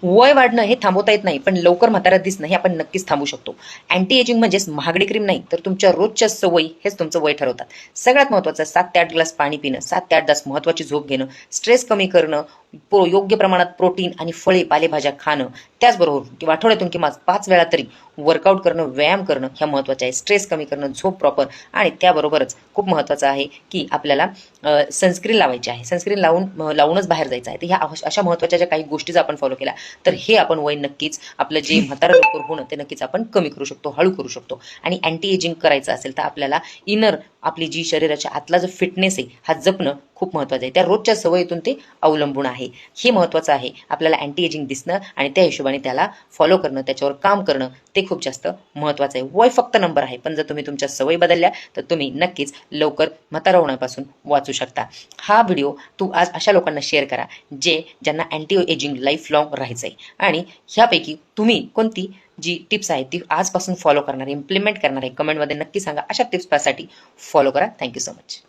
वय वाढणं हे थांबवता येत नाही, पण लवकर म्हातारा दिसणं हे आपण नक्कीच थांबवू शकतो. अँटी एजिंग म्हणजेच महागडी क्रीम नाही, तर तुमच्या रोजच्या सवयी हेच तुमचं वय ठरवतात. सगळ्यात महत्त्वाचं 7 ते 8 ग्लास पाणी पिणं, 7 ते 8 तास महत्त्वाची झोप घेणं, स्ट्रेस कमी करणं, योग्य प्रमाणात प्रोटीन आणि फळे, पालेभाज्या खाणं, त्याचबरोबर आठवड्यातून किंवा 5 वेळा तरी वर्कआउट करणं, व्यायाम करणं ह्या महत्त्वाच्या आहे. स्ट्रेस कमी करणं, झोप प्रॉपर आणि त्याबरोबरच खूप महत्त्वाचं आहे, की आपल्याला सनस्क्रीन लावायची आहे. सनस्क्रीन लावूनच बाहेर जायचं आहे. तर ह्या अशा महत्त्वाच्या ज्या काही गोष्टी जर आपण फॉलो केल्या, तर हे आपण वय नक्कीच आपलं जे म्हातारं लवकर होणं ते नक्कीच आपण कमी करू शकतो, हळू करू शकतो. आणि अँटी एजिंग करायचं असेल तर आपल्याला इनर आपली जी शरीराच्या आतला जो फिटनेस आहे हा जपणं खूप महत्त्वाचं आहे. त्या रोजच्या सवयीतून ते अवलंबून आहे. हे महत्त्वाचं आहे. आपल्याला अँटी एजिंग दिसणं आणि त्या हिशोबाने त्याला फॉलो करणं, त्याच्यावर काम करणं ते खूप जास्त महत्त्वाचं आहे. वय फक्त नंबर आहे, पण जर तुम्ही तुमच्या सवयी बदलल्या तर तुम्ही नक्कीच लवकर म्हातारा होण्यापासून वाचू शकता. हा व्हिडिओ तू आज अशा लोकांना शेअर करा ज्यांना अँटी एजिंग लाईफ लाँग राहायचं आहे आणि ह्यापैकी तुम्ही कोणती जी टिप्स आहे ती आजपासून फॉलो करणार, इम्प्लिमेंट करणार आहे, कमेंटमध्ये नक्की सांगा. अशा टिप्ससाठी फॉलो करा. Thank you so much.